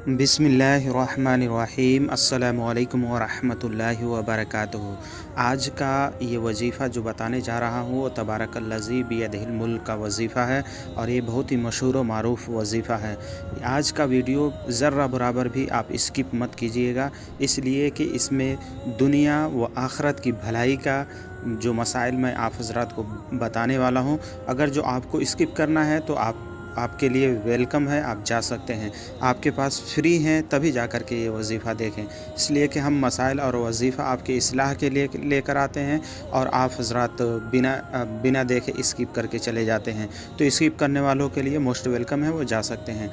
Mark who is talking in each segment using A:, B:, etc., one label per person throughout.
A: बिस्मिल्लाहिर्रहमानिर्रहीम अस्सलामुअलैकुम वरहमतुल्लाहि वबरकातुहू। आज का ये वजीफ़ा जो बताने जा रहा हूँ वो तबारकल्लज़ी बियदिहिल मुल्क का वजीफ़ा है और ये बहुत ही मशहूर व मारूफ़ वजीफ़ा है। आज का वीडियो ज़र्रा बराबर भी आप स्किप मत कीजिएगा, इसलिए कि इसमें दुनिया व आखिरत की भलाई का जो मसाइल मैं आप हज़रात को बताने वाला हूँ। अगर जो आपको स्किप करना है तो आपके लिए वेलकम है, आप जा सकते हैं। आपके पास फ्री हैं तभी जा कर के ये वजीफ़ा देखें, इसलिए कि हम मसाइल और वजीफ़ा आपके इस्लाह के लिए लेकर आते हैं और आप हज़रात बिना देखे स्किप करके चले जाते हैं। तो स्किप करने वालों के लिए मोस्ट वेलकम है, वो जा सकते हैं।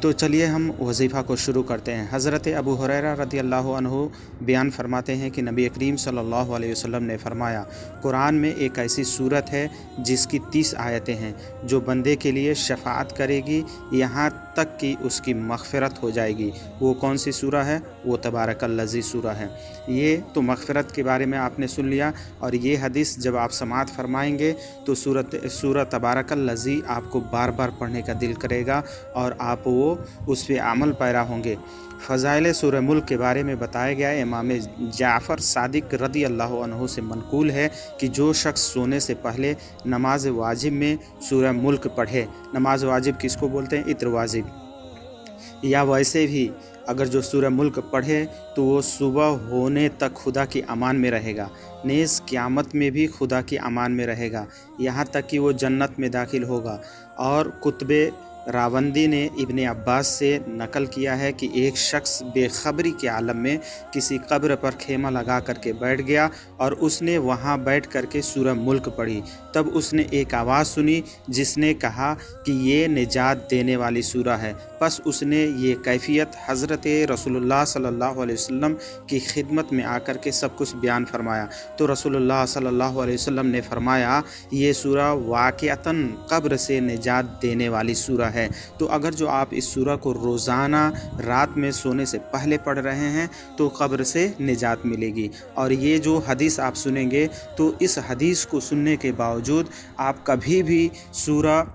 A: तो चलिए हम वजीफ़ा को शुरू करते हैं। हज़रत अबू हुरैरा रज़ियल्लाहु अन्हु बयान फरमाते हैं कि नबी करीम सल्लल्लाहु अलैहि वसल्लम ने फरमाया, कुरान में एक ऐसी सूरत है जिसकी 30 आयतें हैं जो बंदे के लिए शफ़ाअत करेगी यहाँ तक कि उसकी मग़फ़िरत हो जाएगी। वो कौन सी सूरा है? वो तबारकल्लज़ी सूरा है। ये तो मग़फ़िरत के बारे में आपने सुन लिया, और ये हदीस जब आप समाअत फरमाएंगे तो सूरत तबारकल्लज़ी आपको बार बार पढ़ने का दिल करेगा और आप वो उस पर अमल पैरा होंगे। फ़ज़ाइल सूरह मुल्क के बारे में बताया गया है। इमाम जाफ़र सादिक रज़ी अल्लाह अन्हु से मनक़ूल है कि जो शख्स सोने से पहले नमाज वाजिब में सूरह मुल्क पढ़े, नमाज वाजिब किसको बोलते हैं? इत्र वाजिब, या वैसे भी अगर जो सूरह मुल्क पढ़े तो वो सुबह होने तक खुदा की अमान में रहेगा, नेज़ क़यामत में भी खुदा की अमान में रहेगा, यहाँ तक कि वो जन्नत में दाखिल होगा। और कुतुबे रावंदी ने इब्ने अब्बास से नकल किया है कि एक शख्स बेखबरी के आलम में किसी कब्र पर खेमा लगा करके बैठ गया और उसने वहाँ बैठ करके सूरह मुल्क पढ़ी। तब उसने एक आवाज़ सुनी जिसने कहा कि ये निजात देने वाली सूरह है। बस उसने ये कैफियत हज़रत रसूलुल्लाह सल्लल्लाहु अलैहि वसल्लम की खिदमत में आकर के सब कुछ बयान फरमाया। तो रसूलुल्लाह सल्लल्लाहु अलैहि वसल्लम ने फरमाया, ये सूरह वाक़िअतन कब्र से निजात देने वाली सूरह है। तो अगर जो आप इस सूरह को रोज़ाना रात में सोने से पहले पढ़ रहे हैं तो कब्र से निजात मिलेगी। और ये जो हदीस आप सुनेंगे तो इस हदीस को सुनने के बावजूद आप कभी भी सूरह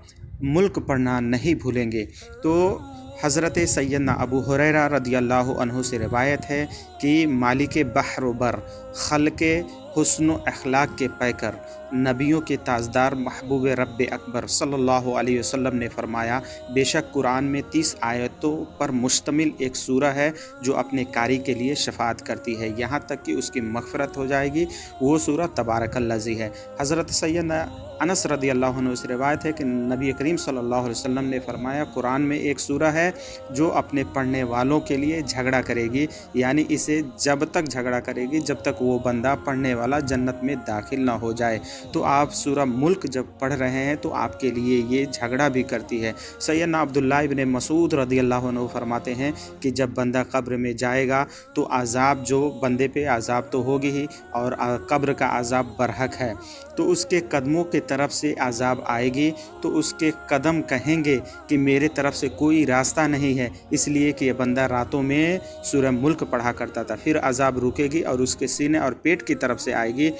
A: मुल्क पढ़ना नहीं भूलेंगे। तो हज़रत सैयदना अबू हुरैरा रज़ियल्लाहु अन्हु से रिवायत है कि मालिक बहर व बर, खल्क़े हुस्न अखलाक के पैकर, नबियों के ताजदार महबूब रब्ब अकबर सल्लल्लाहु अलैहि वसल्लम ने फरमाया, बेशक कुरान में 30 आयतों पर मुश्तमिल एक सूरह है जो अपने कारी के लिए शफ़ाअत करती है यहाँ तक कि उसकी मग़फ़िरत हो जाएगी। वो सूरह तबारकल्लज़ी है। हज़रत सैयदना अनस रज़ियल्लाहु अन्हु से रिवायत है कि नबी करीम सल्लल्लाहु अलैहि वसल्लम ने फरमाया, कुरान में एक सूरह है जो अपने पढ़ने वालों के लिए झगड़ा करेगी, यानी इसे जब तक झगड़ा करेगी जब तक वो बंदा पढ़ने वाला जन्नत में दाखिल ना हो जाए। तो आप सूरह मुल्क जब पढ़ रहे हैं तो आपके लिए ये झगड़ा भी करती है। सैयदना अब्दुल्लाह इब्न मसूद रज़ियल्लाहु अन्हु फरमाते हैं कि जब बंदा कब्र में जाएगा तो अज़ाब, जो बंदे पे अज़ाब तो होगी ही, और कब्र का अज़ाब बरहक है। तो उसके कदमों के तरफ से अज़ाब आएगी तो उसके कदम कहेंगे कि मेरे तरफ से कोई रास्ता नहीं है, इसलिए कि ये बंदा रातों में सूरह मुल्क पढ़ा करता था। फिर अज़ाब रुकेगी और उसके सीने और पेट की तरफ से आएगी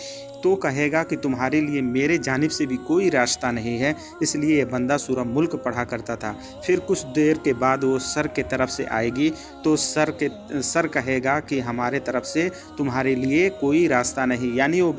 A: तो कहेगा कि तुम्हारे लिए मेरे जानिब से भी कोई रास्ता नहीं है, इसलिए ये बंदा सूरह मुल्क पढ़ा करता था। फिर कुछ देर के बाद वो सर के तरफ से आएगी तो सर कहेगा कि हमारे तरफ से तुम्हारे लिए कोई रास्ता नहीं, यानी वो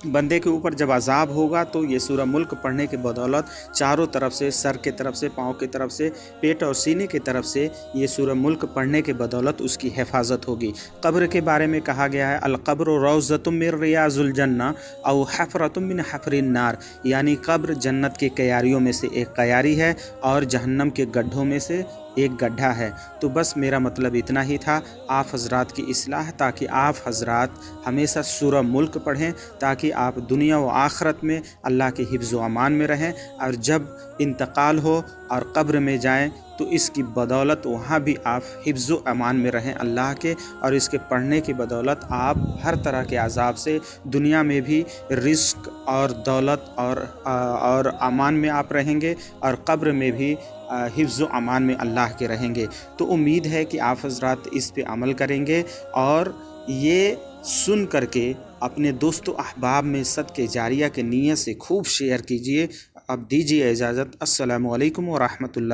A: बंदे के ऊपर जब अज़ाब होगा तो ये सूरह मुल्क पढ़ने के बदौलत चारों तरफ से, सर के तरफ से, पाँव की तरफ से, पेट और सीने की तरफ से ये सूरह मुल्क पढ़ने के बदौलत उसकी हिफाजत होगी। कब्र के बारे में कहा गया है, अल क़ब्र रौज़तुम मिन रियाज़ुल जन्नह औ हफ़रतुम मिन हफ़रिन नार, यानी कब्र जन्नत के क्यारियों में से एक क्यारी है और जहन्नम के गड्ढों में से एक गड्ढा है। तो बस मेरा मतलब इतना ही था, आप हज़रात की इस्लाह, ताकि आप हज़रात हमेशा सूरह मुल्क पढ़ें ताकि आप दुनिया व आखिरत में अल्लाह के हिफ्ज़ व अमान में रहें, और जब इंतकाल हो और कब्र में जाएं तो इसकी बदौलत वहाँ भी आप हिफ्ज़ व अमान में रहें अल्लाह के, और इसके पढ़ने की बदौलत आप हर तरह के अज़ाब से दुनिया में भी रिज़्क़ और दौलत और अमान में आप रहेंगे, और कब्र में भी हिफ्ज़ व अमान में अल्लाह के रहेंगे। तो उम्मीद है कि आप हज़रात इस पे अमल करेंगे और ये सुन करके अपने दोस्तों अहबाब में सदक़े जारिया के नीयत से खूब शेयर कीजिए। अब दीजिए इजाज़त। अस्सलामु अलैकुम व रहमतुल्लाह।